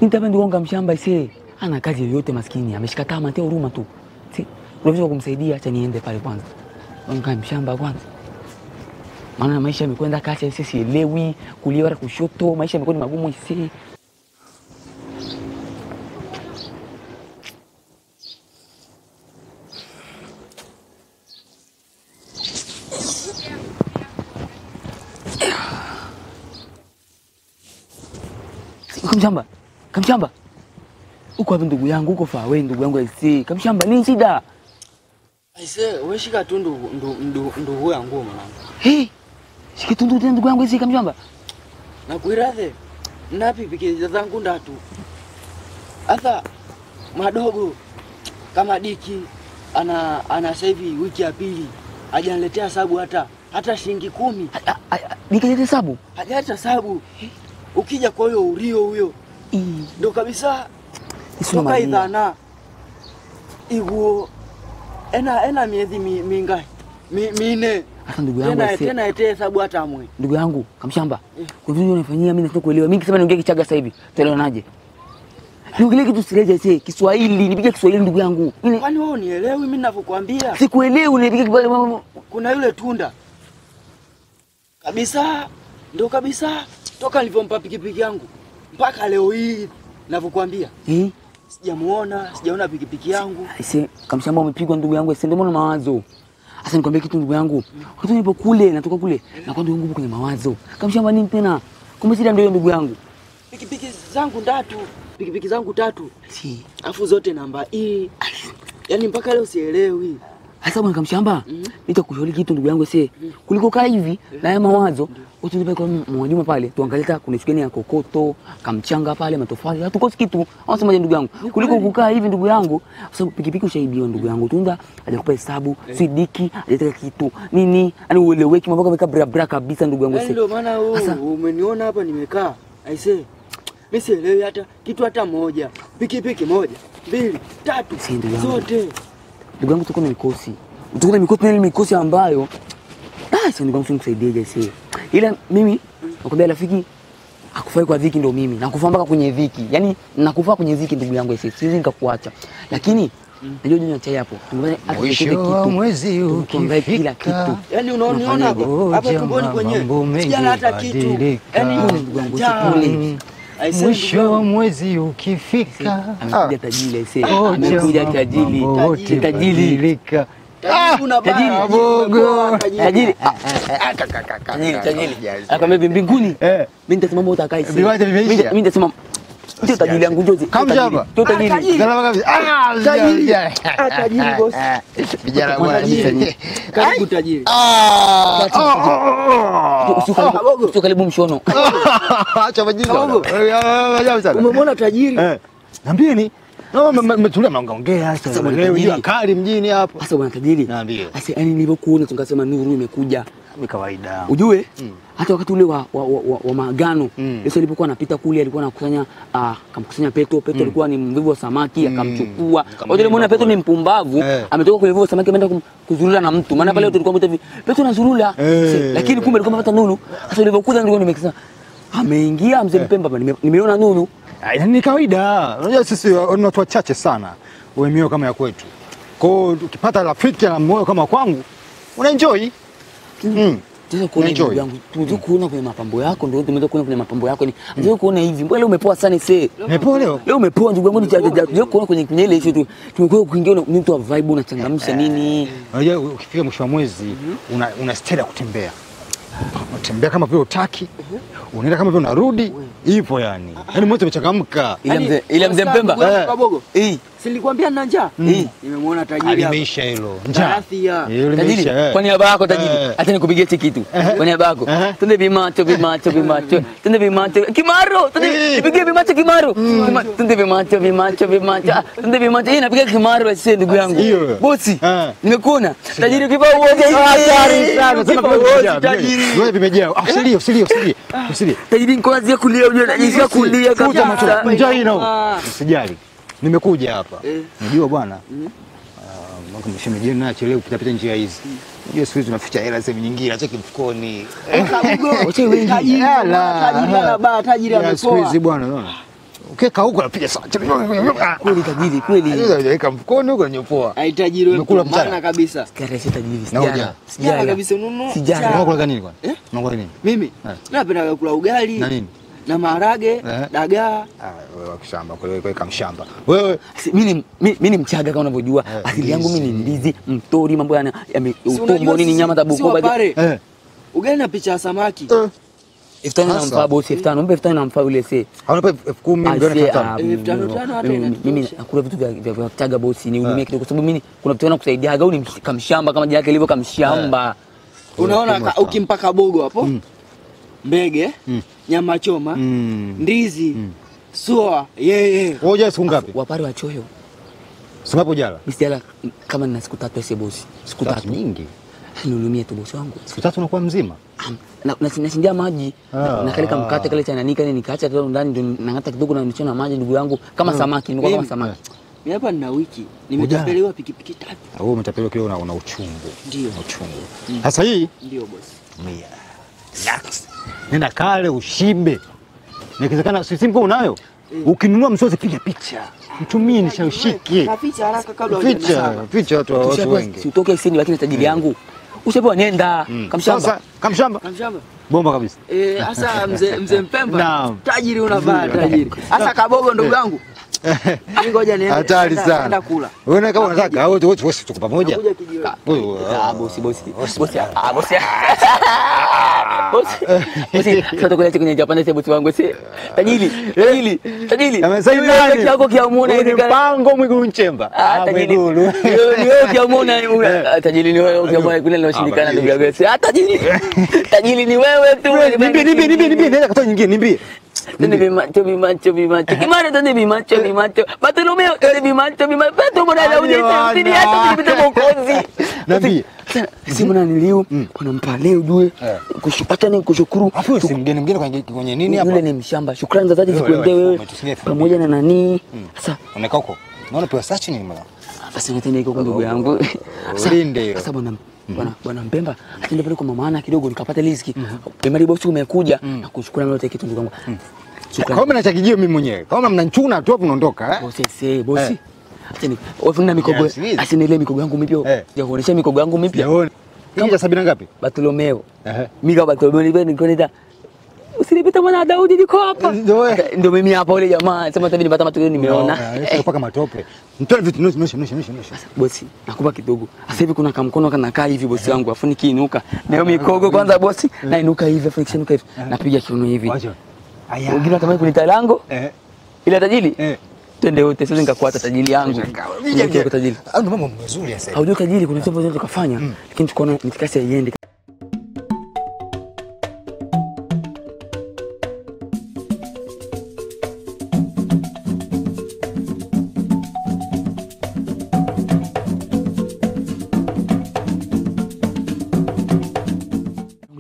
Nitapa ndugonga mshamba ise ana kazi yoyote maskini ameshika tama tena huruma tu. Unaweza kumsaidia, acha niende pale kwanza. Ngonga mshamba kwanza. Maana maisha yamekwenda kasi ise, sielewi kulia wala kushoto, maisha yamekuwa magumu ise. Kamshamba. Kamshamba. Uko wapi ndugu yangu? Uko faa wewe ndugu yangu aisee. Kamshamba nini shida? Aisee, wewe shika tu ndugu yangu mwanangu. Hey. Shika tu ndugu yangu aisee Kamshamba. Nakuiradhe. Na pikipiki zangu ndatu. Hata madogo kama Diki ana sasa hivi wiki ya pili hajaniletea hesabu hata shilingi 10. Nikaleta hesabu? Hajaleta hesabu. Ukija kwa hiyo Urio huyo. Ndo kabisa. Toka idhana. Iguo ena miezi mingapi? Mine. Hata ndugu yangu tena ete hesabu hata amwe. Ndugu yangu Kamshamba. Kwa vile unafanyia mimi nataka kuelewa. Mimi kisema niongee Kichaga sasa hivi. Tuelewanaje? Niongee kitu sireje sasa Kiswahili, nipige Kiswahili ndugu yangu. Kwani wewe unielewi mimi ninavyokuambia? Sikuelewi unipige kibali. Kuna yule Tunda. Kabisa. Ndo kabisa. Toka nilipompa pikipiki yangu mpaka leo hii ninavyokuambia. Sijaona pikipiki yangu. Aise Kamshamba umepigwa ndugu yangu, aise ndio maana mawazo. Sasa nikwambie kitu ndugu yangu. Wakati nipo kule, natoka kule, na kwa ndugu yangu kwenye mawazo. Kamshamba nini tena? Kumbe shida ndio ndugu yangu. Pikipiki zangu ndatu, pikipiki zangu 3. Si, afu zote namba E. Yaani mpaka leo sielewi. Sasa bwana Kamshamba, nitakushauri kitu ndugu yangu aise. Kuliko kaa hivi na haya mawazo, utunipe kwa Mwajuma pale, tuangalie hata kuna shikeni ya kokoto, kamchanga pale, matofali, hatukosi kitu. Unasemaje ndugu yangu? Kuliko kukaa hivi ndugu yangu, kwa sababu pikipiki ushaibiwa ndugu yangu. Tunda hajakupa hesabu, si Diki hajataka kitu. Nini? Yaani ueleweki mambo kama bra kabisa ndugu yangu aise. Ndio maana umeniona hapa nimekaa. Aise. Mimi sielewi hata kitu hata moja. Pikipiki 1, 2, 3 zote. Ndugu yangu tuko na mikosi. Tuko na mikosi, ni mikosi ambayo sasa ndugu yangu nisaidieje sasa. Ila mimi nakwambia rafiki akufai kwa dhiki ndio mimi. Nakufa mpaka kwenye dhiki. Yaani nakufa kwenye dhiki ndugu yangu sasa. Siwezi nikakuacha. Lakini najua nyanya chai hapo. Tumefanya mwisho mwezi ukifika kila kitu. Yaani unaona hapa tumboni kwenye sijana hata kitu. Yaani ndugu yangu sikule. Mwisho wa mwezi ukifika amekuja tajiri aise. Amekuja tajiri. Tajiri. Akamwambia mbinguni. Mimi nitasimama utakaa isi. Mimi nitasimama. Ndio tajiri yangu njozi. Kamshamba. Ndio tajiri. Salama kabisa. Tajiri boss. Vijana bwana tajiri. Karibu tajiri. Sio karibu mshono. Acha majinga. Umemwona tajiri? Niambieni. Mmetulia mnaongea sasa. Leo kali mjini hapo. Sasa bwana tajiri. Niambie. Sasa yani nilipokuona tukasema nuru imekuja. Ni kawaida. Ujue hata wakati ule wa maagano Yesu alipokuwa anapita kule alikuwa anakusanya akamkusanya Petro. Petro alikuwa ni mvivu wa samaki akamchukua. Wale muona Petro ni mpumbavu ametoka kule wa samaki ameenda kuzurura na mtu. Maana pale tulikuwa mtu hivi Petro anazurura. Lakini kumbe alikuwa amepata nuru. Sasa nilipokuja nilikuwa nimekisema ameingia mzee Mpemba nimeona nuru. Ni kawaida. Unajua sisi ni watu wachache sana. Wewe mioyo kama ya kwetu. Kwa hiyo ukipata rafiki na moyo kama kwangu unaenjoy. Sasa kuona ndugu yangu, tumeje kuona kwenye mapambo yako ndio tumeje kuona kwenye mapambo yako ni. Ndio kuona hivi. Mbona leo umepoa sana ise? Umepoa leo? Leo umepoa ndugu yangu ndio kuona kwenye ile issue tu. Tumekuwa kuingia ni mtu wa vibe unachangamsha nini? Unajua ukifika mwisho wa mwezi una style ya kutembea. Unatembea kama vile utaki. Unaenda kama vile unarudi. Ipo yani. Yaani moto umechangamka. Ile mzee Mpemba. Si nilikwambia nina njaa? Nimemuona tajiri hapa. Alimeisha hilo. Njaa. Tajiri, kwa niaba yako tajiri, acha nikupigie kitu. Kwa niaba yako. Twende vimacho. Twende vimacho. Kimaro, twende nipige vimacho Kimaro. Twende vimacho. Twende vimacho. Hii napiga Kimaro sasa ndugu yangu. Bosi, nimekuona. Tajiri kibao wote. Hatari sana. Sema kwa tajiri. Wewe vimejaa. Usilie. Tajiri niko kuanzia kulia unajua najisikia kulia kabisa. Njaa ino. Usijali. Nimekuja hapa. Unajua bwana? Mwaka mshemeji na chelewa kupita njia hizi. Unajua siku hizi tunaficha hela sehemu nyingine acha kimfukoni. Tajiri ana tajiri amepoa. Siku hizi bwana unaona. Ukeka huko napiga sana. Kweli tajiri kweli. Unaweka mfukoni huko unanyopoa. Ai tajiri wewe maana kabisa. Sikare si tajiri sijala kabisa unaona. Sijala. Unakula nini kwani? Unakula nini? Mimi napenda kula ugali. Na nini? Na maharage, dagaa. Wewe wakishamba kwa kamshamba. Wewe mimi ni Mchaga kama unavyojua. Asili yangu mimi ni ndizi, mtori, mambo ya utombo nini nyama za Bukoba. Ugali na picha ya samaki. 5,000 nampa bosi 5,000. Mbe 5,000 nampa yule se. Haunape 10,000 ndio 5,000. Mimi nakula vitu vya Mchaga bosi, ni unimie kidogo kwa sababu mimi kuna vitu nakusaidia au ni kamshamba kama jina yake ilivyo kamshamba. Unaona ukimpaka bogo hapo? Mbege, nyama choma, ndizi, soa, yeye. Wewe siku ngapi? Wapare wa choyo. Siku ngapi jala? Msijala kama nina siku 3 ese bosi. Siku 3 nyingi. Nihurumie tu bosi wangu. Siku 3 unakuwa mzima? Na sindia maji. Na kale kamkate kale cha nani kale nikaacha tu ndani ndio nangata kidogo na nichona maji ndugu yangu kama samaki nimekuwa kama samaki. Mimi hapa nina wiki. Nimetapeliwa pikipiki 3. Wewe umetapeliwa kile una uchungu. Ndio. Uchungu. Sasa hii? Ndio bosi. Mia. Relax. Nenda kale ushibe. Nikiwezekana simu unayo? Ukinunua msozi piga picha. Mtumie nishaushike. Na picha haraka kabla hujanisaa. Picha watu wengi. Si utoke isini lakini tajiri yangu. Ushapewa nenda kamshamba. Sasa kamshamba. Bomba kabisa. Hasa mzee Mpemba. Tajiri unavaa tajiri. Hasa kabogo ndugu yangu. Ngoja niende. Hatari sana. Naenda kula. Wewe kama unataka wote tuko pamoja. Bosi. Bosi, sasa tukule kwenye Japan sasa bosi wangu sasa. Tajiri. Amesema nani? Chako kiamuna ile mpango mwigulu nchemba. Mwigulu. Ni wewe kiamuna tajiri ni wewe kiamuna kule linashindikana ndugu yangu. Tajiri ni wewe tu. Niambie nenda katoa nyingine niambie. Tende vimacho. Kimara tende vimacho. Bartolomeo tende vimacho. Beto mbona la uje sisi hata nipita Mwokozi. Niambie. Si mbona niliu unampa leo ujue kushukata ni kushukuru. Afu si mgeni kwenye nini hapa? Yule ni mshamba. Shukrani za dhati zikuendee wewe. Pamoja na nani? Sasa unakaa huko. Naona pewa search nini mwana? Basi nitende iko kwa ndugu yangu. Sasa bwana Mpemba atende pale kwa mama ana kidogo nikapata riziki. Pemali bosi umekuja na kushukuru na yote kitu ndugu yangu. Shukrani. Kama nachakijio mimi mwenyewe. Kama mnanchuna tu hapo unaondoka Bosi. Acheni. Wafuna mikogo. Asinile mikogo yangu mipya. Ya kuonesha mikogo yangu mipya. Yaone. Kija 70 ngapi? Bartolomeo. Mika Bartolomeo niko usinipita mwana Daudi niko hapa. Ndio mimi hapa ule jamaa. Sema tabii nipata matokeo nimeona. Paka matope. Mtoe vitu nusu. Bosi, nakupa kidogo. Sasa hivi kuna kamkono kanakaa hivi bosi wangu. Afu nikiinuka. Ndio mikogo kwanza bosi. Na inuka hivi, afu nikishanuka hivi. Napiga kiuno hivi. Aya. Wengine watamani kunita lango. Ile tajiri? Twende wote sasa nikakuata tajiri yangu. Ndio tajiri. Au ndo mambo mazuri sasa. Haujui tajiri kuna jambo zote tukafanya. Lakini tukaona nitikasi iende.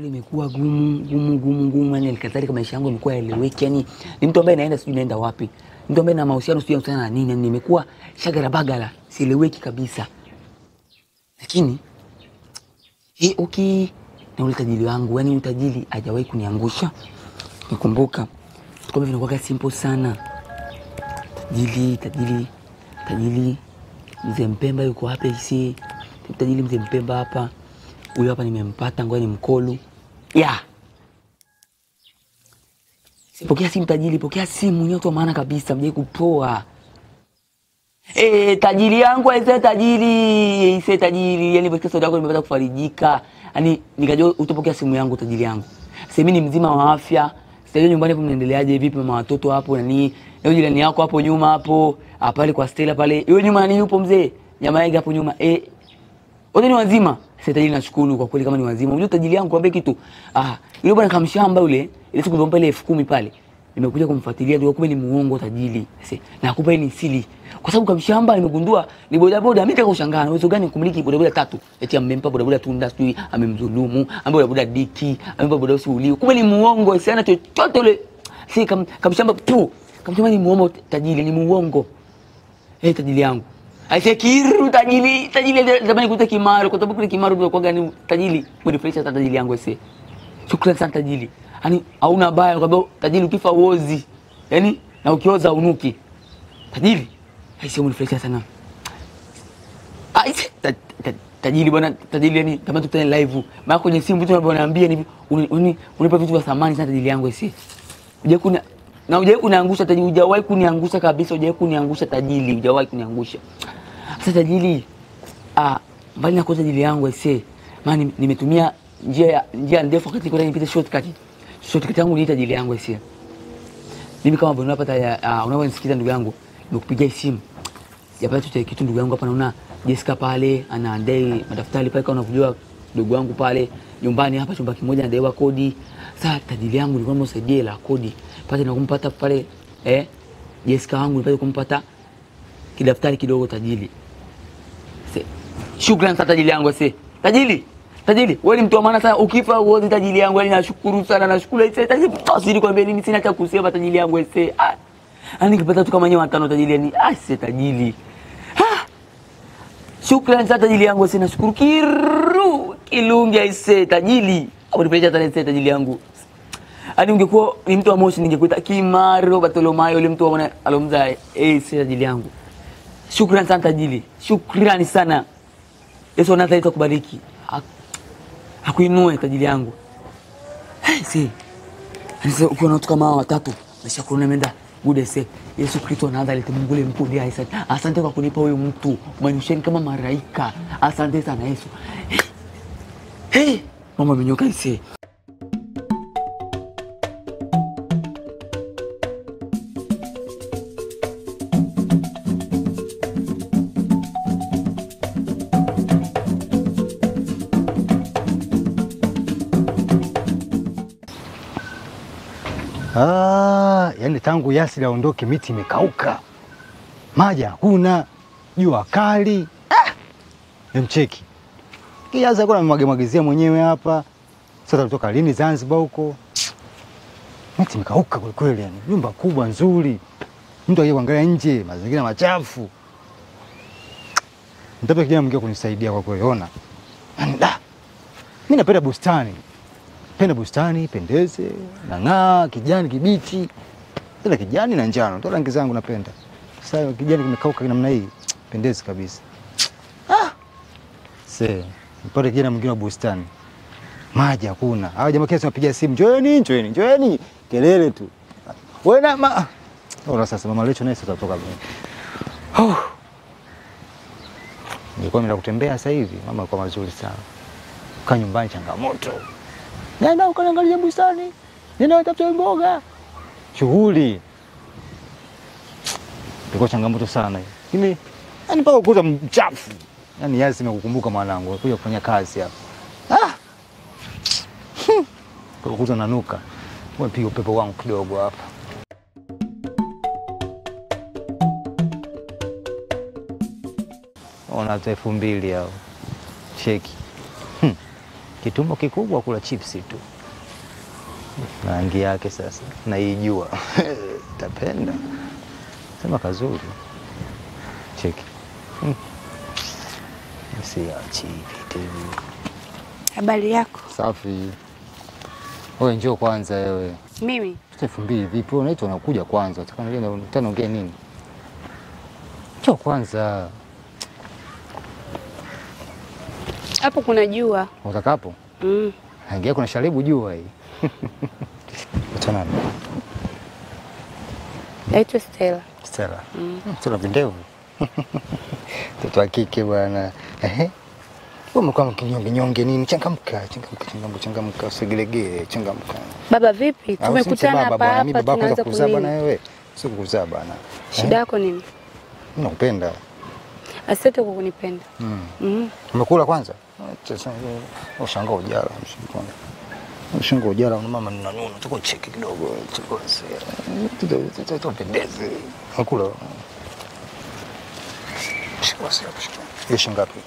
Imekuwa gumu yani alikadhalika maisha yangu yamekuwa eleweki yani ni mtu ambaye naenda sijui naenda wapi. Mtu ambaye na mahusiano sijui sana na nini yani nimekuwa shagara bagala sieleweki kabisa. Lakini na ule tajiri wangu yani utajiri hajawahi kuniangusha. Nikumbuka kama vinakuwa simple sana. Tajiri mzee Mpemba yuko hapa hivi. Tajiri mzee Mpemba hapa. Huyu hapa nimempata ngoja ni mkolu. Sipokea simu tajiri, pokea simu nyoto maana kabisa mje kupoa. Tajiri yangu aise tajiri, yani kwa sauti yako nimepata kufarijika. Yaani nikajua utapokea simu yangu tajiri yangu. Sasa mimi ni mzima wa afya, Sasa nyumbani hapo mnaendeleaje vipi mama watoto hapo na nini? Leo jirani yako hapo nyuma hapo, pale kwa Stella pale. Yule nyuma ni yupo mzee. Nyama yake hapo nyuma. Wote ni wazima. Sasa tajiri nashukuru kwa kweli kama ni wazima. Unajua tajiri yangu kwambie kitu. Yule bwana kamshamba yule, ile siku nilompa ile 10,000 pale. Nimekuja kumfuatilia ndio kumbe ni muongo tajiri. Sasa nakupa hii ni siri. Kwa sababu kamshamba nimegundua ni bodaboda, mimi nataka kushangaa na uwezo gani kumiliki bodaboda 3. Eti amempa bodaboda Tunda sijui amemdhulumu, ambaye bodaboda Diki, amempa bodaboda Uliu. Kumbe ni muongo, siana chochote yule. Si kamshamba tu. Kamshamba ni muongo tajiri, ni muongo. Tajiri yangu. Aise kiru tajiri zamani kuita Kimaru kwa sababu Kimaru ndio kwa gani tajiri kunifurahisha sana tajiri yangu ese. Shukrani sana tajiri. Yaani hauna baya kwa sababu tajiri ukifa uozi. Yaani na ukioza unuki. Tajiri. Aise unifurahisha sana. Aise tajiri bwana tajiri yani kama tukutane live. Maana kwenye simu vitu unaniambia ni unipa vitu vya thamani sana tajiri yangu ese. Hujawahi kuniangusha tajiri, hujawahi kuniangusha kabisa, hujawahi kuniangusha tajiri, hujawahi kuniangusha. Sasa tajiri, mbali na kwa tajiri yangu ese, maana nimetumia njia ndefu wakati nilikuwa nipita shortcut. Shortcut yangu ni tajiri yangu ese. Mimi kama mbona unapata unavyonisikiza ndugu yangu, nikupigia simu. Japata tu kitu ndugu yangu hapa naona Jessica pale anaandai madaftari pale kama unavujua ndugu wangu pale nyumbani hapa chumba kimoja anadaiwa kodi. Sasa tajiri yangu nilikuwa nimsaidie la kodi. Pale na kumpata pale Jessica wangu nilipata kumpata kidaftari kidogo tajiri. Shukrani sana tajiri yangu ese. Tajiri, wewe ni mtu wa maana sana ukifa uozi tajiri yangu. Yaani nashukuru sana, nashukuru ese. Tajiri tasiri kwambia nini sina cha kusema tajiri yangu ese. Nikipata tu kama nyewe 5 tajiri yani ese tajiri. Shukrani sana tajiri yangu ese, nashukuru kilungi ese tajiri. Unipeleka tena ese tajiri yangu. Hadi ungekuwa ni mtu wa Moshi ningekuita Kimaru Bartolomayo yule mtu wa alomza ese tajiri yangu. Shukrani sana tajiri. Shukrani sana. Yesu anataka kubariki. Akuinue tajiri yangu. Si. Anasema ukiona watu kama hawa 3, nashukuru naenda good ese. Yesu Kristo anaanza alete Mungu ile mkuu ndiye Isaac. Asante kwa kunipa huyu mtu. Umenisheni kama malaika. Asante sana Yesu. Mama amenyoka ise. Yani tangu Yasir aondoke miti imekauka. Maji hakuna, jua kali. Nimcheki. Kiaza kuna mmwagemwagezia mwenyewe hapa. Sasa kutoka lini Zanzibar huko? Miti imekauka kwa kweli yani. Nyumba kubwa nzuri. Mtu akiangalia nje, mazingira machafu. Nitape kijana mwingine kunisaidia kwa kweli, ona. Yaani mimi napenda bustani. Penda bustani, pendeze, nang'aa, kijani kibichi. Tena kijani na njano, ndio rangi zangu napenda. Sasa kijani kimekauka namna hii, pendeze kabisa. Nipate kijana mwingine wa bustani. Maji hakuna. Hao jamaa kesi wapigia simu, "Njoeni." Kelele tu. Wewe na sasa mama Lecho naye sitatoka mimi. Nilikuwa mimi kutembea sasa hivi, mama alikuwa mazuri sana. Kaa nyumbani changamoto. Nenda ukaangalia bustani. Nenda utafuta mboga. Shughuli. Ilikuwa changamoto sana hiyo. Lakini yani mpaka ukuta mchafu. Yaani Yasi nimekukumbuka mwanangu, kuja kufanya kazi hapa. Kwa ukuta nanuka. Wewe piga upepo wangu kidogo hapa. Ona 2,000 hao. Cheki. Kitumbo kikubwa kula chipsi tu. Rangi yake sasa naijua. Tapenda. Sema kazuri. Cheki. Siachi vitu. Habari yako? Safi. Wewe njoo kwanza wewe. Mimi? 2,000 vipi? Unaitwa unakuja kwanza. Nataka ongea nini? Njoo kwanza. Hapo kuna jua. Utakapo? Hangia kuna sharibu jua hii. Utana nani? Naitwa Stella. Stella vindevu. Mtoto wa kike bwana. Wewe mkao kinyonge nini? Changamka, usigelegee, changamka. Baba vipi? Tumekutana hapa tunaanza kuzaa bwana wewe. Sio kuzaa bwana. Shida yako nini? Nakupenda. Asante kwa kunipenda. Umekula kwanza? Ushanga ujala mshikoni. Ushanga ujala na mama ninanuna, tuko cheki kidogo, tuko sasa. Tupendeze. Umekula? Shikose hapo. Hiyo shingapi?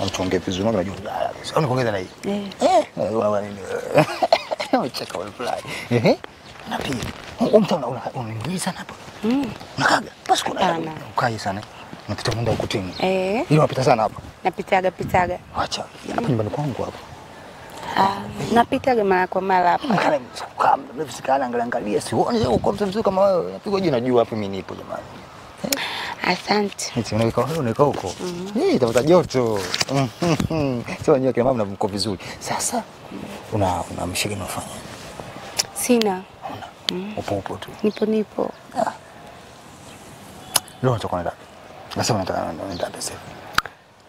Amtuongee vizuri unajua ujala. Sasa unaongeza na hii. Wewe nini? Cheka wala fly. Na pia unaingiza hapo. Unakaga. Basi kuna ukai sana. Unapita mwenda ukutini. Hilo unapita sana hapa. Napitaga. Acha. Hapa nyumbani kwangu hapa. Napitaga mara kwa mara hapa. Kama mmefisikana angalia sioni uko mzuri kama wewe. Napigwa jina juu hapa mimi nipo jamani. Asante. Eti unaika huko. Tafuta joto. Sio wenyewe kama mnamko vizuri. Sasa una mshike unafanya. Sina. Upo tu. Nipo. Leo unatoka wapi? Nasema naenda pesa.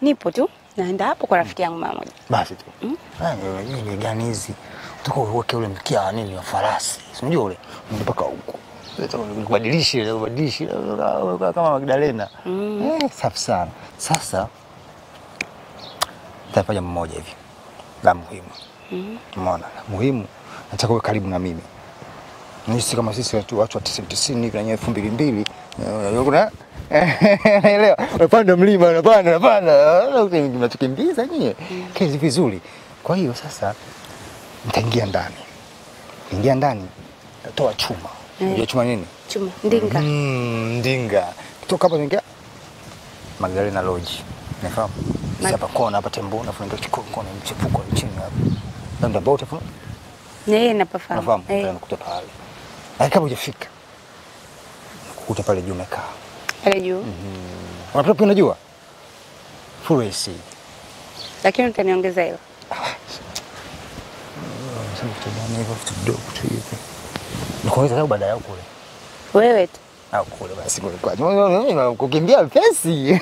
Nipo tu. Naenda hapo kwa rafiki yangu mama moja. Basi tu. Ni gani hizi? Tuko uweke ule mkia nini wa farasi. Unajua ule? Mpaka huko. Kubadilisha kama Magdalena. Safi sana. Sasa nitafanya mmoja hivi. La muhimu. Umeona? Muhimu nataka uwe karibu na mimi. Nisi kama sisi watu wa 90 hivi na 2002 kuna leo unapanda mlima unapanda unatukimbiza nyie kazi vizuri. Kwa hiyo sasa nitaingia ndani natoa chuma. Unajua chuma nini? Chuma ndinga. Ndinga. Kutoka hapa ningia Magdalena Lodge. Unafahamu? Hapa kona hapa tembo nafunga kona mchepuko chini hapa. Ndio bauta fa? Napafahamu. Unafahamu? Unakuta pale. Kama hujafika. Unakuta pale juu umekaa. Pale juu. Unapenda pia unajua? Full AC. Lakini utaniongeza hilo. Sasa tunaona hivyo kidogo tu hivi. Nikuongeza sababu baada ya kule. Wewe tu. Au kule basi kule kwa. Kukimbia pesi.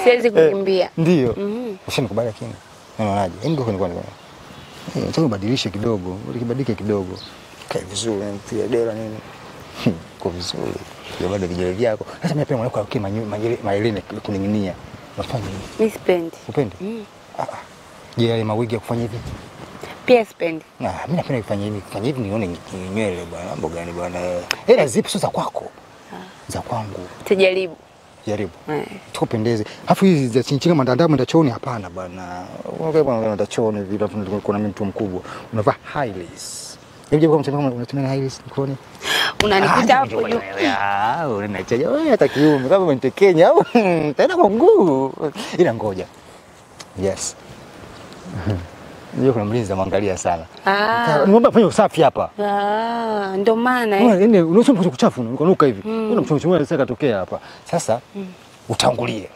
Siwezi kukimbia. Ndio. Ushanikubali lakini. Unaonaje? Hebu kwa nataka ubadilishe kidogo, ukibadilike kidogo. Kae vizuri, pia dela nini? Kwa vizuri. Ndio bado vijana vyako. Sasa mimi pia mwanako kwa maelene kuning'inia. Unafanya nini? Mimi sipendi. Upendi? Je, yale mawigi ya kufanya hivi? Pia sipendi. Mimi napenda kufanya hivi. Kufanya hivi nione nywele bwana, mambo gani bwana. Hela zipi sio za kwako? Za kwangu. Tujaribu. Jaribu. Tukupendeze. Alafu hizi za chinchini mandandamo ndio chooni hapana bwana. Unakaa bwana ndio chooni vile kuna mtu mkubwa. Unavaa highlights. Hebu kama mtaka unatumia highlights nikoni. Unanikuta hapo juu. Unachaja wewe hata kiume kama mtekenya au tena kwa mguu. Ila ngoja. Yes. Ndio kuna mlinzi amwangalia sana. Niomba fanya usafi hapa. Ndio maana Yaani unasema kuchafu unanuka hivi. Unamchomchomea sasa katokea hapa. Sasa utangulie.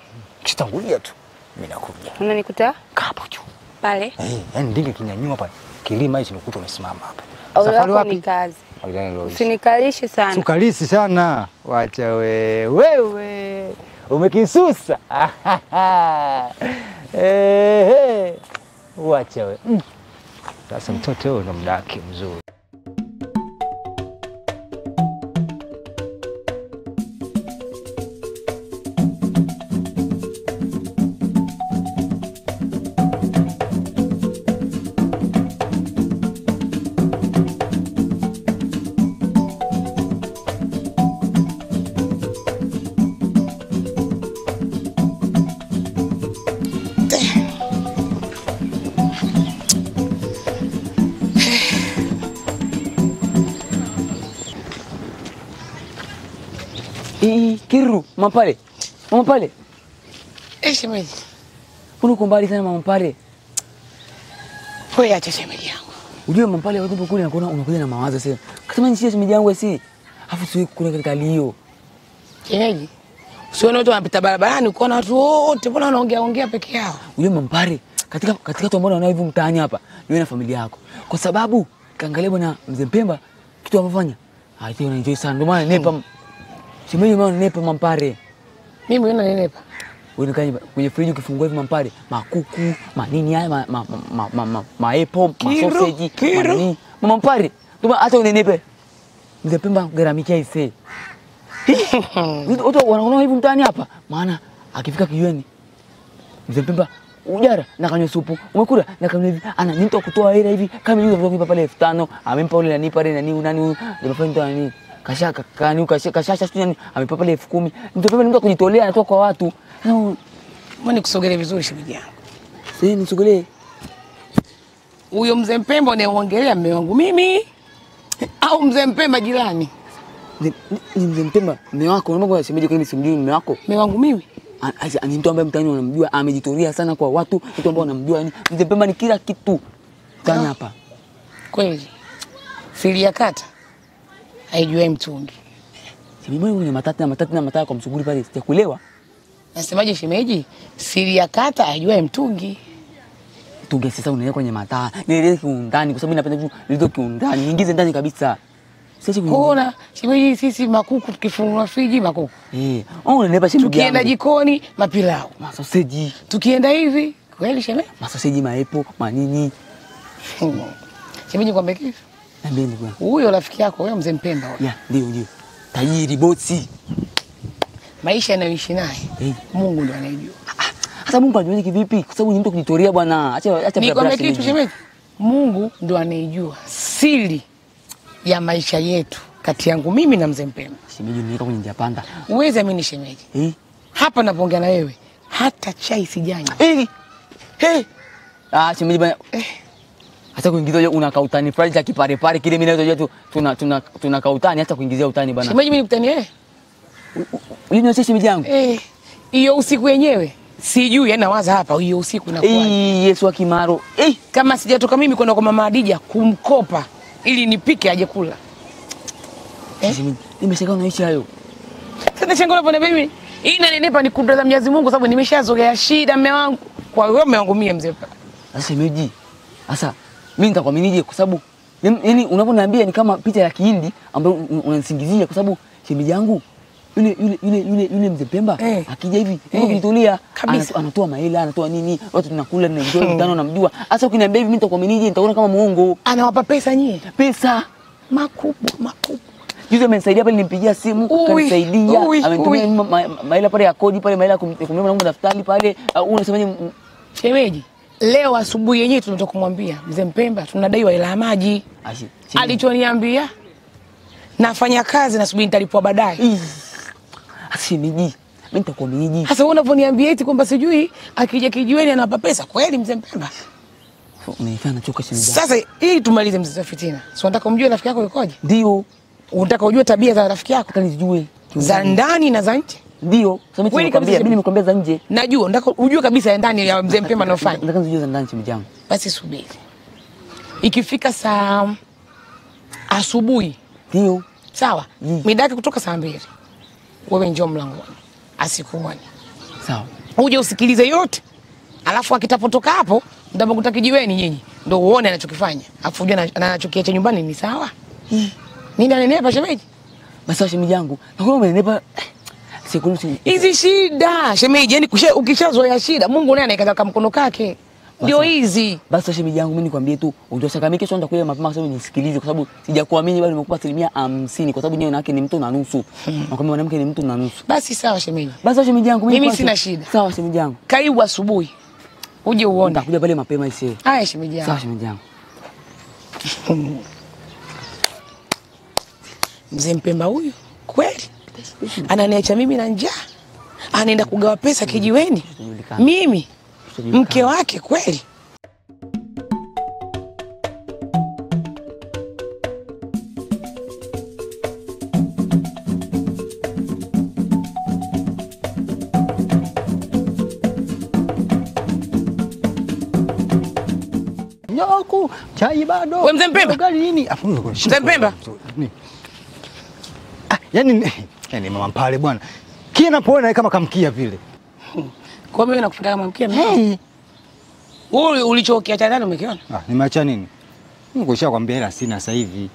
Kitangulia tu. Mimi nakuja. Unanikuta hapo juu. Pale? Yaani ndinge kinyanyua pale. Kilima hichi nikuta umesimama hapa. Safari wapi? Ni kazi. Usinikalishe sana. Sukalisi sana. Wacha wewe. Umekisusa. Wacha wewe. Sasa mtoto huyo ndo mdaki mzuri. Kiru, mama pale. Shemeji. Uko mbali sana mama pale. Wewe acha shemeji yangu. Unajua mama pale wakati kule unakuja na mawazo sasa. Kama ni shemeji yangu si. Afu siwe kule katika lio. Shemeji. Usione watu wanapita barabarani ukoona watu wote mbona wanaongea peke yao. Unajua mama pale katika watu ambao wanao hivi mtaani hapa, ni wewe na familia yako. Kwa sababu kaangalia bwana Mzee Mpemba kitu anafanya. Hiyo unaenjoy sana. Ndio maana nepa. Shemeji mama nepa mampare. Mimi unaona nepa. Wewe kaje kwenye friji ukifungua hivi mampare, makuku, manini haya, maepo, masoseji, manini. Mampare. Tuma hata unenepe. Mzee Pemba garamikia ise. Watu wanaona hivi mtaani hapa. Maana akifika kijiweni Mzee Pemba ujara na kanywa supu. Umekula na kanywa hivi. Ana nini kutoa hela hivi kama yule mtoto pale 5000, amempa yule nani pale nani huyu ndio nani. Kashaka kani kashasha nani amepa pale 10000. Mzee Pemba ni mtu kujitolea anatoa kwa watu. Mbona nikusogelee vizuri shemeji yangu? Sasa nisogelee. Huyo Mzee Mpemba unayeongelea mume wangu mimi au Mzee Mpemba jirani? Ni Mzee Mpemba mume wako, unaomba shemeji kwa nini simjui mume wako? Mume wangu mimi? Ni mtu ambaye mtaani unamjua, amejitolea sana kwa watu, mtu ambaye unamjua yani. Mzee Mpemba ni kila kitu. Tani hapa. Kweli. Siri ya kata haijui mtungi. Shemeji mwenye matata kwa msuguri pale sijakuelewa. Nasemaje shemeji? Siri ya kata haijui mtungi. Mtungi sasa unaenda kwenye mataa. Nieleze kiundani kwa sababu napenda tu nilizo kiundani. Niingize ndani kabisa. Sasa kuona shemeji sisi makuku tukifungua friji makuku. Unanepa shemeji. Tukienda jikoni mapilau, masoseji. Tukienda hivi kweli shemeji? Masoseji, maepo, manini. Shemeji kwambie kitu. Niambie ndugu yangu. Huyo rafiki yako wewe Mzee Mpemba wewe. Yeah, ndio. Tajiri bosi. Maisha yanayoishi naye. Mungu ndiye anayejua. Sasa Mungu anajua kivipi? Kwa sababu ni mtu kujitolea bwana. Acha nikwambie kitu shemeji. Mungu ndiye anayejua siri ya maisha yetu kati yangu mimi na Mzee Mpemba. Shemeji niweka kwenye njia panda. Uweze amini shemeji. Hapa napoongea na wewe hata chai sijanywa. Shemeji bwana. Hata kuingizia una kautani fulani cha kipare kile mimi naweza tu tuna kautani hata kuingizia utani bwana. Shemeji mimi nikutani wewe? Ulini sisi shemeji yangu? Hiyo usiku yenyewe sijui yani nawaza hapa hiyo usiku inakuwa. Yesu wa Kimaro. Kama sijatoka mimi kwenda kwa mama Adija kumkopa ili nipike aje kula. Shemeji, nimeshaka unaishi hayo. Sasa shango hapo na mimi. Hii inanipa ni kudra za Mwenyezi Mungu sababu nimeshazogea shida mume wangu. Kwa hiyo mume wangu mie Mzee Mpemba. Sasa shemeji. Sasa mimi nitakuaminije kwa sababu yani unaponiambia ni kama picha ya Kihindi ambayo unanisingizia kwa sababu shemeji yangu yule Mzee Pemba akija hivi yuko kujitolea anatoa mahela anatoa nini watu tunakula na enjoy mtano namjua. Sasa ukiniambia hivi mimi nitakuaminije? Nitaona kama muongo. Anawapa pesa nyie? Pesa makubwa. Juzi amenisaidia pale nilimpigia simu kanisaidia amenitumia mahela pale ya kodi pale mahela kumlipa mwanangu daftari pale. Unasemaje shemeji? Leo asubuhi yenyewe tunatoka kumwambia Mzee Mpemba tunadaiwa hela ya maji. Alichoniambia nafanya kazi na subiri nitalipwa baadaye. Shemeji, mimi nitakuaminije? Sasa wewe unaponiambia eti kwamba sijui akija kijiweni anapa pesa kweli Mzee Mpemba? Unaifanya choka shemeji. Sasa ili tumalize mzee fitina. Si unataka umjue rafiki yako yukoje? Ndio. Unataka ujue tabia za rafiki yako? Nataka nijue. Za ndani na za nje? Ndio. Sasa mimi nimekwambia za nje. Najua, nataka ujue kabisa ya ndani ya Mzee Mpemba anafanya. Nataka nijue za ndani shemeji yangu. Basi subiri. Ikifika saa asubuhi. Ndio. Sawa? Midaki kutoka saa 2. Wewe njoo mlangoni. Asikuone. Sawa. Uje usikilize yote. Alafu akitapotoka hapo, mtapokuta kijiweni nyinyi. Ndio uone anachokifanya. Alafu uje anachokiacha nyumbani ni sawa? Nini ananepa shemeji? Basi shemeji yangu. Na kwa umenepa sikuruhusu. Hizi shida shemeji, yani ukishazoea shida, Mungu naye anaikaza kama mkono kake. Ndio hizi. Basi shemeji yangu mimi nikwambie tu, utoshakamike kesho nitakuja mapema kwa sababu nisikilize kwa sababu sijakuamini bado nimekupa 50% kwa sababu nyewe nake ni mtu na nusu. Nakwambia mwanamke ni mtu na nusu. Basi sawa shemeji. Basi shemeji yangu mimi sina shida. Sawa shemeji yangu. Karibu asubuhi. Uje uone. Nitakuja pale mapema ise. Haya shemeji yangu. Sawa shemeji yangu. Mzee Mpemba huyu kweli ananiacha mimi na njaa, anaenda kugawa pesa kijiweni mimi mke wake kweli. Nyoko, chai bado. Wewe Mzee Mpemba? Gari nini? Mzee Mpemba? Yani mama Mpale bwana. Kia napoona kama kamkia vile. Kwa mimi nakufuta kama mkia mimi. Wewe ulichokiacha ndani umekiona? Nimeacha nini? Mungu shakwambia hela sina sasa hivi.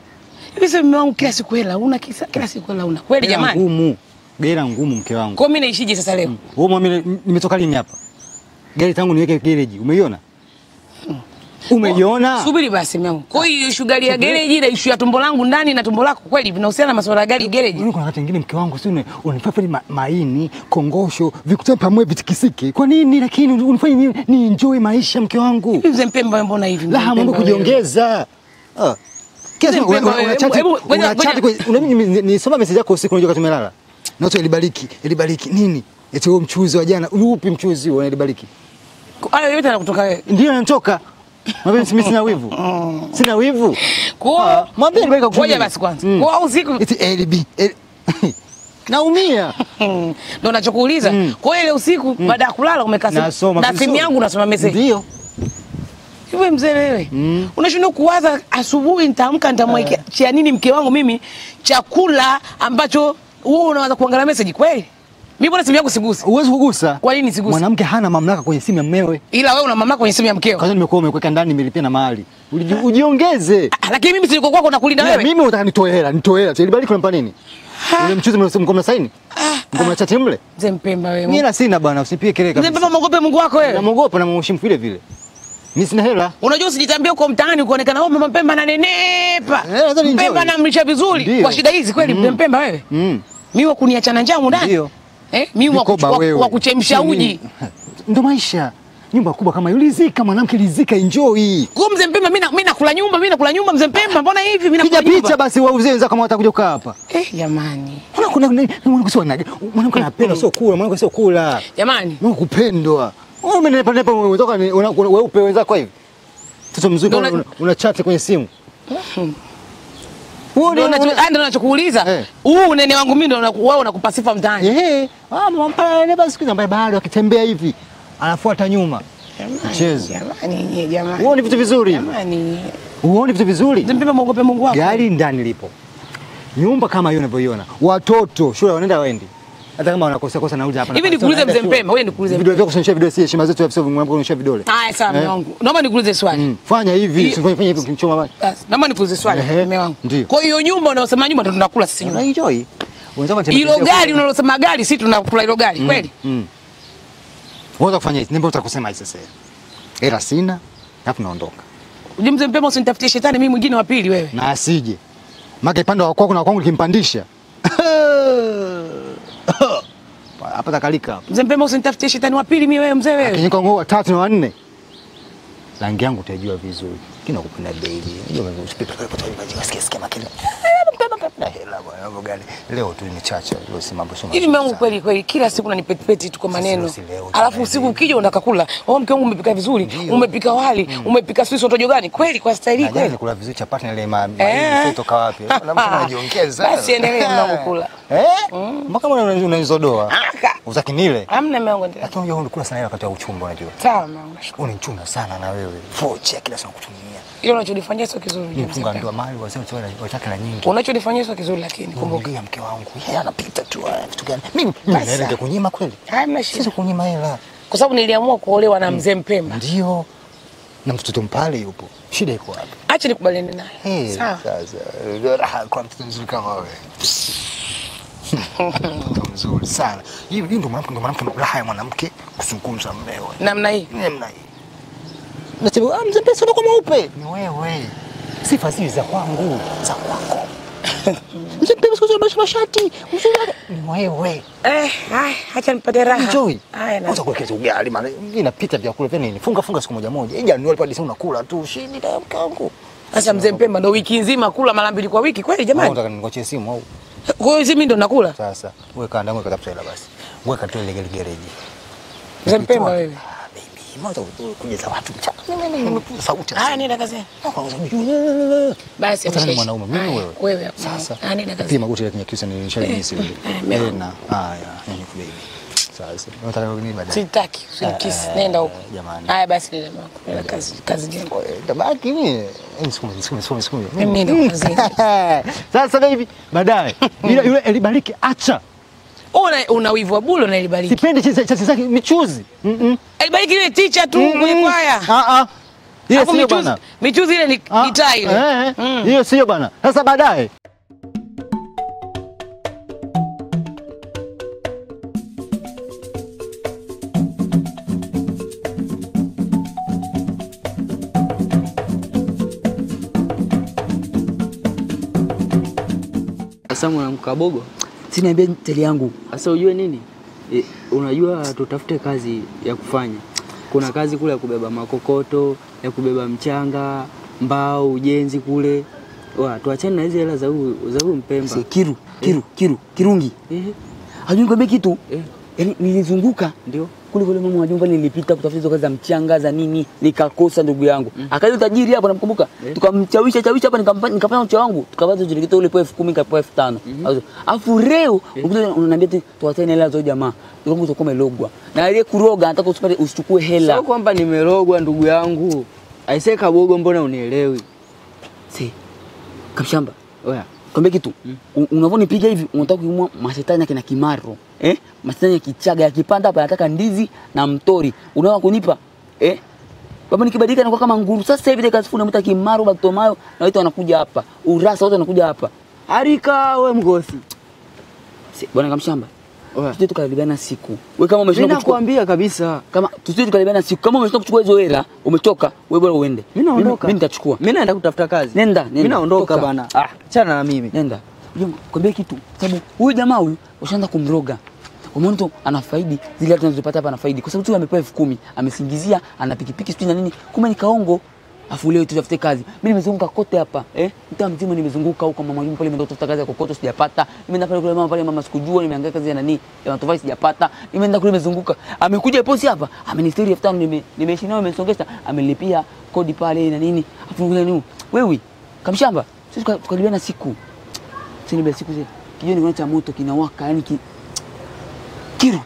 Hivi sasa mume wangu kila siku hela una kila siku hela una. Kweli jamani? Ngumu. Gera ngumu mke wangu. Kwa mimi naishije sasa leo? Wewe mimi nimetoka lini hapa? Gari tangu niweke gereji. Umeiona? Umeiona? Subiri basi mwanangu. Kwa hiyo issue gari ya gereji na issue ya tumbo langu ndani na tumbo lako kweli vinahusiana na masuala ya gari gereji? Kuna wakati mwingine mke wangu si unanifanya maini, kongosho, vikutane pamoja vitikisike. Kwa nini lakini unifanye ni enjoy maisha mke wangu? Hivi Mzee Mpemba mbona hivi? La mambo kujiongeza. Kiasi nisoma message yako usiku unajua tumelala. Na watu ilibariki nini? Eti wewe mchuzi wa jana, upi mchuzi wewe ilibariki? Hayo yote yanakutoka wewe. Ndio yanatoka. Mimi sina wivu. Sina wivu. Kwa mwambie nibeka kuja. Ngoja basi kwanza. Kwa usiku eti LB. Naumia. Ndio ninachokuuliza. Kwa ile usiku baada ya kulala umekaa na simu yangu unasoma message. Ndio. Wewe mzee wewe. Unashindwa kuwaza asubuhi nitaamka nitamwekea nini mke wangu mimi chakula ambacho wewe unaanza kuangalia message kweli? Mimi bwana simu yangu sigusi. Huwezi kugusa. Kwa nini sigusi? Mwanamke hana mamlaka kwenye simu ya mmewe. Ila wewe una mamlaka kwenye simu ya mkeo. Kwanza nimekuwa umekuweka ndani nimelipia na mahali. Ujiongeze. Lakini mimi siliko kwako nakulinda wewe. Mimi unataka nitoe hela. Ilibariki kunampa nini? Ule mchuzi mko saini? Mko mnachati mle? Mzee Mpemba wewe. Mimi sina bwana, usipie kelele kabisa. Mzee Mpemba muogope Mungu wako wewe. Namuogopa na mheshimu vile vile. Mimi sina hela. Unajua usijitambie uko mtaani ukaonekana wewe Mama Mpemba ananenepa. Mpemba anamlisha vizuri kwa shida hizi kweli Mzee Mpemba wewe. Mimi kuniachana njaa ndani. Ndio. Mimi wa kuchemsha uji. Ndio maisha. Nyumba kubwa kama hiyo lizika mwanamke lizika enjoy. Kwa Mzee Mpemba mimi nakula nyumba Mzee Mpemba mbona hivi mimi nakula nyumba. Picha basi wauze wenzako kama watakuja kukaa hapa. Jamani. Kuna mwanamke sio naje. Mwanamke anapenda sio kula, mwanamke sio kula. Jamani. Mungu kupendwa. Wewe umenepa umetoka weupe wenzako hivi. Mtoto mzuri una chat kwenye simu. Ndio ninachokuuliza. Huu unene wangu mimi ndio wewe unakupa sifa mtaani. Mama mpale basi siku ambaye bado akitembea hivi anafuata nyuma. Mchezo. Jamani. Uone vitu vizuri. Jamani. Uone vitu vizuri. Mpemba muogope Mungu wako. Gari ndani lipo. Nyumba kama hiyo unavyoiona. Watoto shule wanaenda waendi. Hata kama wanakosea kosa nauliza hapa. Hivi nikuulize Mzee Mpemba, wewe nikuulize. Video vyako kuonyesha video si heshima zetu hapo mwanamke kuonyesha vidole. Haya sawa mume wangu. Naomba nikuulize swali. Fanya hivi, usifanye hivi kimchoma basi. Naomba nikuulize swali mume wangu. Kwa hiyo nyumba unayosema nyumba ndio tunakula sisi nyumba. Enjoy. Hilo gari unalosema gari sisi tunakula hilo gari kweli? Unaweza kufanya hivi, nimbe utakusema hivi sasa. Hela sina, hapo naondoka. Uje Mzee Mpemba usinitafutie shetani mimi mwingine wa pili wewe. Na asije. Maka ipande wa kwako na kwangu nikimpandisha. Hapa takalika hapa. Mzee Mpemba usinitafutie shetani wa pili mimi wewe mzee wewe. Kinyiko ngao 3 na 4. Rangi yangu utajua vizuri. Kina kupenda baby. Unajua usipite pale kwa toilet sikia makini. Na hela bwana mambo gani? Leo tu ni chacha, leo si mambo soma. Hivi mwanangu kweli kila siku unanipetipeti tu kwa maneno. Alafu usiku ukija unakakula. Mke wangu umepika vizuri, umepika wali, umepika sisi sotojo gani? Kweli kwa staili kweli. Najani kula vizuri chapati na ile mama. Kutoka wapi? Unajiongeza. Basi endelea mwanangu kula. Mpaka unanizodoa. Utaki nile? Hamna mwanangu endelea. Lakini unajua unakula sana wakati wa uchumba unajua. Sawa mwanangu. Unanichuna sana na wewe. Vocha kila siku kutumia. Hilo unachonifanyia sio kizuri. Mfunga ndoa mali wazee wataka na nyingi. Unachonifanyia sio kizuri lakini kumbuka mke wangu. Yeye anapita tu vitu gani? Mimi naenda kunyima kweli. Hamna shida. Sisi kunyima hela. Kwa sababu niliamua kuolewa na Mzee Mpemba. Ndio. Na mtoto mpale yupo. Shida iko wapi? Acha nikubaliane naye. Sawa. Sasa kwa mtoto mzuri kama wewe. Mzuri sana. Hivi ndio mwanamke raha ya mwanamke kuzungumza mmewe. Namna hii. Nasema Mzee Mpemba sio kama upe. Ni wewe. Sifa hizi za kwangu, za kwako. Mzee Mpemba sio mashati. Ni wewe. Acha nipate raha. Enjoy. Haya na. Unaweza kuwekeza ugali maana inapita vyakula vya nini? Funga siku moja. Ija ni pale unakula tu shidi na mkangu. Sasa Mzee Mpemba ndo wiki nzima kula mara 2 kwa wiki kweli jamani? Unataka ningoche simu au? Kwa hiyo mimi ndo nakula. Sasa wewe kaanda wewe katafuta hela basi. Wewe katoe ile gereji. Mzee Mpemba wewe. Mwanzo kunyeza watu mchana. Mimi sauti. Nenda kazini. Basi mimi mwanaume mimi wewe. Wewe. Sasa. Nenda kazini. Pima goti la Kinyakyusa ni nishalimisi vile. Na haya, yani baby. Sasa. Unataka nini baadaye? Sitaki, usinikisi. Nenda huko. Jamani. Haya basi nenda mwanangu. Nenda kazi njema. Tabaki mimi. Siku. Mimi ndo kazini. Sasa baby, baadaye. Yule elibariki acha. Una wivu wa bure na Elibariki. Sipendi chati zake michuzi. Elibariki ile teacher tu kwenye kwaya. Ile sio bana. Michuzi ile ni gitaa ile. Hiyo sio bana. Sasa baadaye Asa mwanangu Kabogo. Siniambia teli yangu. Asa ujue nini? Unajua tutafute kazi ya kufanya. Kuna kazi kule ya kubeba makokoto, ya kubeba mchanga, mbao, ujenzi kule. Tuachane na hizo hela za huyu Mpemba. Kirungi. Hajui nikwambia kitu. Yaani nilizunguka ndio kule mama wa jumba nilipita kutafuta hizo kazi za mchanga za nini, nikakosa ndugu yangu. Akaja tajiri hapo namkumbuka. Tukamchawisha hapa nikapata mcha wangu. Tukapata jirikito ule 10,000 nikapewa 5,000. Alafu leo unaniambia tuachane hela za jamaa. Ndio utakuwa umelogwa. Na ile kuroga nataka usipate usichukue hela. Sio kwamba nimerogwa ndugu yangu. Aisee Kabogo mbona unielewi? Si. Kamshamba. Oya. Kwambia kitu. Unavonipiga hivi unataka kuimua mashetani yake na kimaro. Mashetani ya Kichaga yakipanda hapa nataka ndizi na mtori. Unaona kunipa? Baba nikibadilika nakuwa kama nguru. Sasa hivi nikasifuna mta kimaro Batomayo na watu wanakuja hapa. Urasa watu wanakuja hapa. Harika wewe mgosi. Si bwana Kamshamba. Tusije tukaribiana siku. Wewe kama umeshinda kuchukua. Nakwambia kabisa. Kama tusije tukaribiana siku. Kama umeshinda kuchukua hizo hela, umechoka, wewe bora uende. Mimi naondoka. Mimi nitachukua. Mimi naenda kutafuta kazi. Nenda. Mimi naondoka bana. Achana na mimi. Nenda. Kwambia kitu. Sababu huyu jamaa huyu washaanza kumroga. Umeona tu anafaidi zile watu wanazopata hapa anafaidi. Kwa sababu tu amepewa 10,000, amesingizia, ana pikipiki sio na nini. Kumbe ni kaongo. Afu leo tutafute kazi. Mimi nimezunguka kote hapa, mtaa mzima nimezunguka huko mama mwalimu pale nimeenda kutafuta kazi ya kokoto sijapata. Nimeenda pale kule mama pale mama sikujua nimeangalia kazi ya nani? Ya matofali sijapata. Nimeenda kule nimezunguka. Amekuja posi hapa, amenistiri 5,000 nimeishi nao nimesongesha, amenilipia kodi pale na nini. Afu ngule nini? Wewe Kamshamba, sisi tukalibiana siku. Sisi ni siku zile. Kijoni kuna cha moto kinawaka yani Kiru.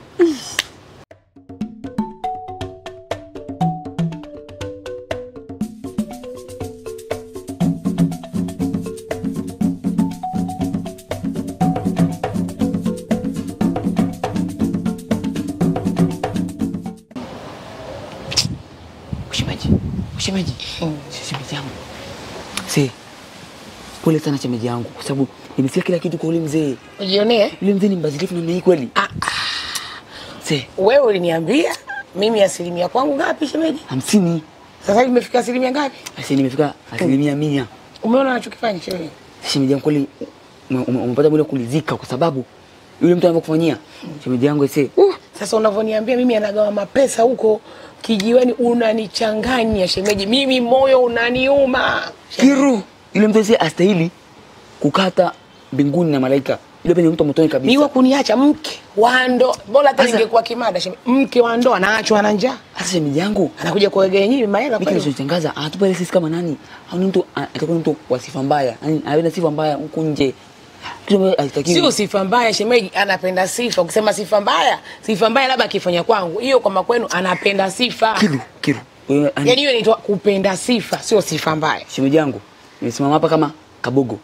Shemeji. Shemeji yangu. Si. Pole sana shemeji yangu kwa sababu nimesikia kila kitu kwa ule mzee. Ujionee? Yule mzee ni mbadilifu na ni kweli. Si. Wewe uliniambia mimi asilimia kwangu ngapi shemeji? 50. Sasa hivi imefika asilimia ngapi? Sasa nimefika asilimia 100. Umeona anachokifanya shemeji? Shemeji yangu kweli umepata mwili kulizika kwa sababu yule mtu anakufanyia. Shemeji yangu ese. Sasa unavoniambia mimi anagawa mapesa huko kijiweni unanichanganya shemeji. Mimi moyo unaniuma. Kiru. Yule mtu ese astahili kukata mbinguni na malaika. Yule ni mtu mtoni kabisa. Niwa kuniacha mke wa ndoa. Bora hata ningekuwa kimada shemeji. Mke wa ndoa anaachwa na njaa. Sasa shemeji yangu anakuja kuegea nyinyi mahela kwa hiyo. Mimi atupa ile sisi kama nani? Au ni mtu atakuwa mtu wa sifa mbaya. Yaani ana sifa mbaya huko nje. Sio sifa mbaya shemeji, anapenda sifa. Ukisema sifa mbaya labda akifanya kwangu. Hiyo kwa kwenu anapenda sifa. Kiru. Yaani hiyo inaitwa kupenda sifa, sio sifa mbaya. Shemeji yangu, nimesimama hapa kama Kabogo.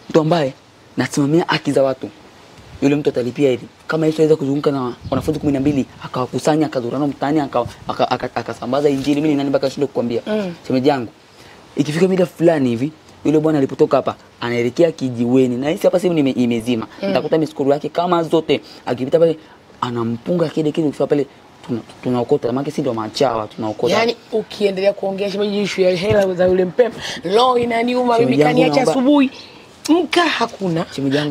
Mtu ambaye nasimamia haki za watu. Yule mtu atalipia hivi. Kama Yesu aweza kuzunguka na wanafunzi 12 akawakusanya akazurana mtaani akasambaza injili, mimi nani mpaka shinde kukwambia. Shemeji yangu, ikifika mida fulani hivi yule bwana alipotoka hapa anaelekea kijiweni na hisi hapa sasa imezima. Nitakuta miskuru yake kama zote. Akipita pale anampunga kile ukifika pale tunaokota maana si ndio machawa tunaokota. Yaani ukiendelea kuongea shemeji issue ya hela za yule Mpemba, roho inaniuma mimi kaniacha asubuhi. Mka hakuna,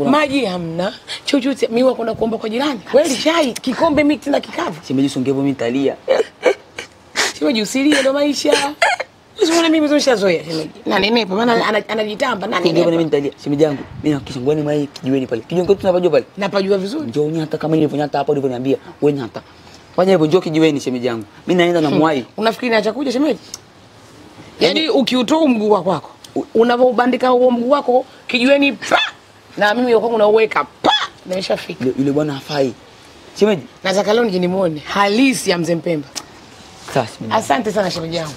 maji hamna, chochote mimi wakwenda kuomba kwa jirani. Kweli chai, kikombe miti na kikavu. Shemeji songevo mimi nitalia. Shemeji usilie ndo maisha. Usione mimi nimeshazoea shemeji. Na nenepa maana anajitamba nani nenepa. Mimi nitalia. Shemeji yangu, mimi nahakikisha ngwani mai kijiweni pale. Kijiweni kwetu tunapajua pale. Napajua vizuri. Njoo nyata kama nilivyonyata hapa ulivyoniambia. Wewe nyata. Fanya hivyo njoo kijiweni shemeji yangu. Mimi naenda na mwai. Unafikiri naacha kuja shemeji? Yaani ukiutoa mguu wako unavobandika huo mguu wako kijiweni pa na mimi yuko unauweka pa nimeshafika. Yule bwana hafai. Shemeji, nataka leo nije nimuone halisi ya mzee Mpemba. Sasa asante sana shemeji yangu.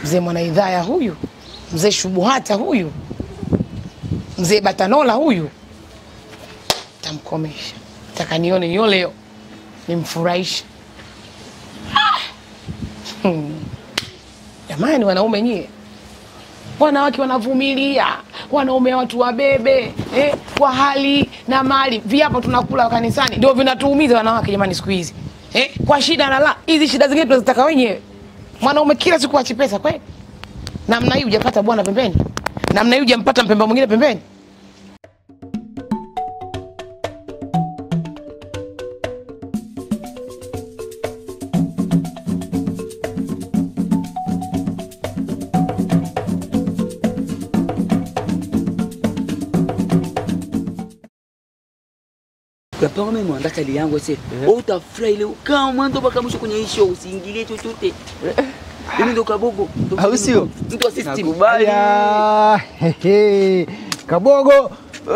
Mzee Mwanaidhaya huyu, mzee Shubuhata huyu, mzee Batanola huyu tamkomesha. Nataka nione hiyo leo nimfurahishe. Jamani wanaume nyie. Wanawake wanavumilia, wanaume watu wabebe, kwa hali na mali. Viapo tunakula kanisani ndio vinatuumiza wanawake jamani siku hizi. Kwa shida na la, hizi shida zingine tunazitaka wenyewe. Mwanaume kila siku achi pesa kweli. Namna hii hujapata bwana pembeni. Namna hiyo hujampata mpemba mwingine pembeni? Kwa mimi muandaa chali yangu sasa. Utafurahi leo kama mwanzo mpaka mwisho kwenye show, usiingilie chochote. Mimi ndo Kabogo. Au sio? Mtu wa system. Nakubali. Kabogo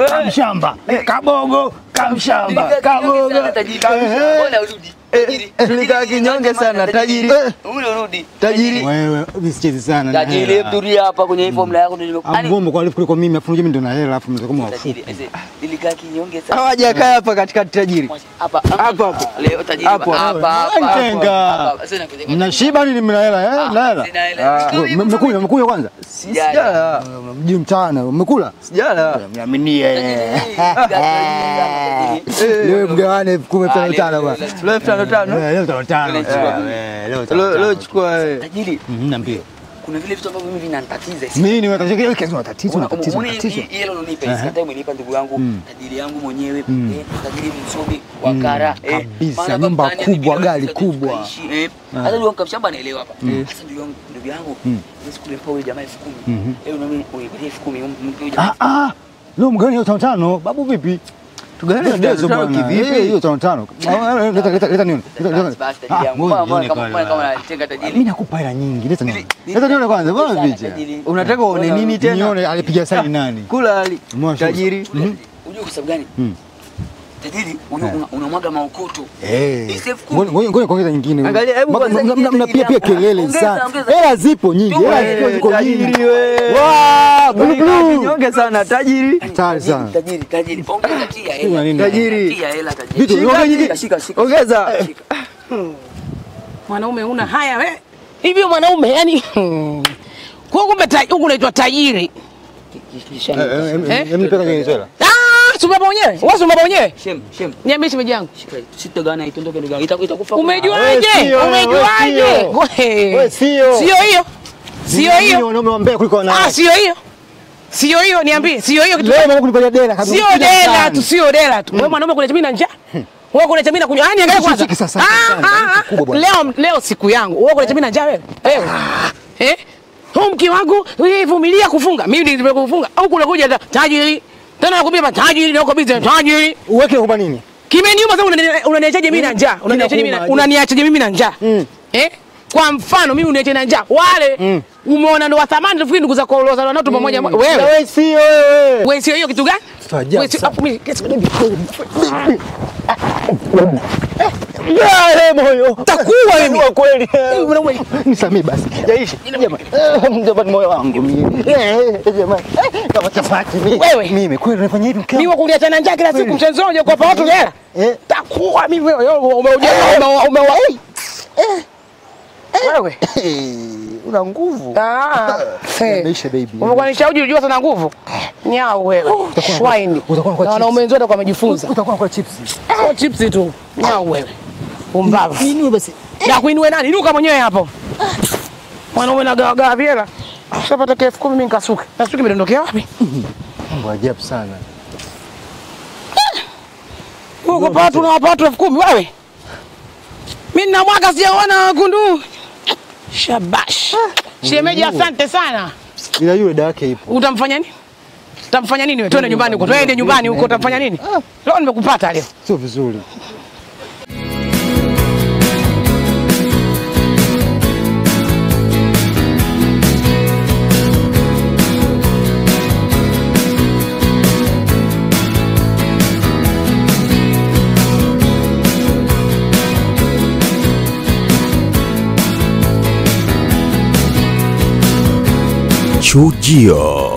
kamshamba. Kabogo kamshamba. Kabogo. Bwana urudi. Tulikaa kinyonge sana tajiri. Urudi. Tajiri. Wewe usicheze sana. Tajiri tulia hapa kwenye formula yako ndio nimekuani. Ambombo kwa alifu kuliko mimi afu mimi ndo na hela afu mzee kama wafupi. Nilikaa kinyonge sana. Hawaja kaa hapa katikati tajiri. Hapa. Leo tajiri hapa. Mtenga. Mnashiba nini mna hela na hela? Sina hela. Mmekuja kwanza? Sijala. Mji mtaana mmekula? Sijala. Niaminie. Leo mgawane 10,500 bwana. Leo 5,500. Leo 5,500. Leo chukua wewe. Tajiri. Niambie. Kuna vile vitu ambavyo mimi vinanitatiza. Mimi ni matatizo kile kitu matatizo. Hii hilo unanipa, isikatae umenipa ndugu yangu, tajiri yangu mwenyewe, tajiri msomi wa kara, kabisa, nyumba kubwa, gari kubwa. Hata ndio kamshamba anaelewa hapa. Sasa ndugu yangu, nisikulipa wewe jamaa 10,000. Leo na mimi unipe 10,000 mtu jamaa. Leo mgani hiyo 5,500? Babu vipi? Tugane ndezo bwana. Kivipi hiyo 5,500? Leta nione. Basi tajiri yangu. Kama anatenga tajiri. Mimi nakupa hela nyingi. Leta nione kwanza. Bwana picha. Unataka uone nini tena? Nione alipiga saini nani? Kula ali. Tajiri. Unajua kwa sababu gani? Tajiri unamwaga maokoto. Ngoja kuongeza nyingine. Angalia hebu kwanza mnapia kelele sana. Hela zipo nyingi. Hela ziko nyingi. Tajiri wewe. Wow, blue. Kinyonge sana tajiri. Hatari sana. Tajiri. Ongeza tia hela. Tajiri. Tia hela tajiri. Vitu nyingi. Shika. Ongeza. Mwanaume una haya wewe. Hivi mwanaume yani kwa kumbe huku unaitwa tajiri. Mnipeka kwenye swala. Sumba mwenyewe. Wewe sumba mwenyewe? Shem. Niambie shemeji yangu. Sitagana itondoke ndugu yangu. Itakufa. Umejuaje? Wewe sio. Sio hiyo. Sio hiyo. Wanaume wa mbele kuliko wanawake. Sio hiyo. Sio hiyo niambie. Sio hiyo kitu. Leo mama kunipatia dela kabisa. Sio dela tu, sio dela tu. Wewe mwanaume kuna mimi na njaa. Wewe kuna mimi na kunywa. Yaani angalia kwanza. Leo siku yangu. Wewe kuna mimi na njaa wewe. Wewe. Mke wangu, wewe vumilia kufunga. Mimi nimekufunga. Au kuna kuja tajiri. Tena nakwambia tajiri na uko busy tajiri. Uweke kwa nini? Kimeniuma sasa unaniachaje mimi na njaa? Unaniachaje mimi na njaa? Kwa mfano mimi uniache na njaa. Wale umeona ndo wa thamani rafiki ndugu zako ulozana nao tu pamoja. Wewe sio wewe. Wewe sio hiyo kitu gani? Wewe sio mimi moyo. Takuwa mimi kwa kweli. Nisamee basi. Jaishi. Jamani moyo wangu mimi. Jamani. Kama chapati mimi. Wewe. Mimi kweli nafanya hivi mkeo. mimi wakuliacha na njaa kila siku mchezoje kwa watu hela. Takuwa mimi wewe wewe una nguvu. Maisha baby. Umekuwa nishauri unajua sana nguvu. Nyao wewe. Swine. Na wanaume wenzao kwa wamejifunza. Utakuwa kwa chips. Kwa chips tu. Nyao wewe. Umbavu. Nini basi? Ya kuinue nani? Inuka mwenyewe hapo. Mwanaume na gawa viela. Shapata 10,000 mimi nikasuka. Nasuka imedondokea wapi? Mambo ajabu sana. Uko patu na wapatu 10,000 wewe. Mimi na mwaka sijaona kundu. Shabash. Shemeji asante sana. Ila yule dada yake ipo. Utamfanya nini? Utamfanya nini wewe? Twende nyumbani huko. Twende nyumbani huko utamfanya nini? Leo nimekupata leo. Sio vizuri. Chujio.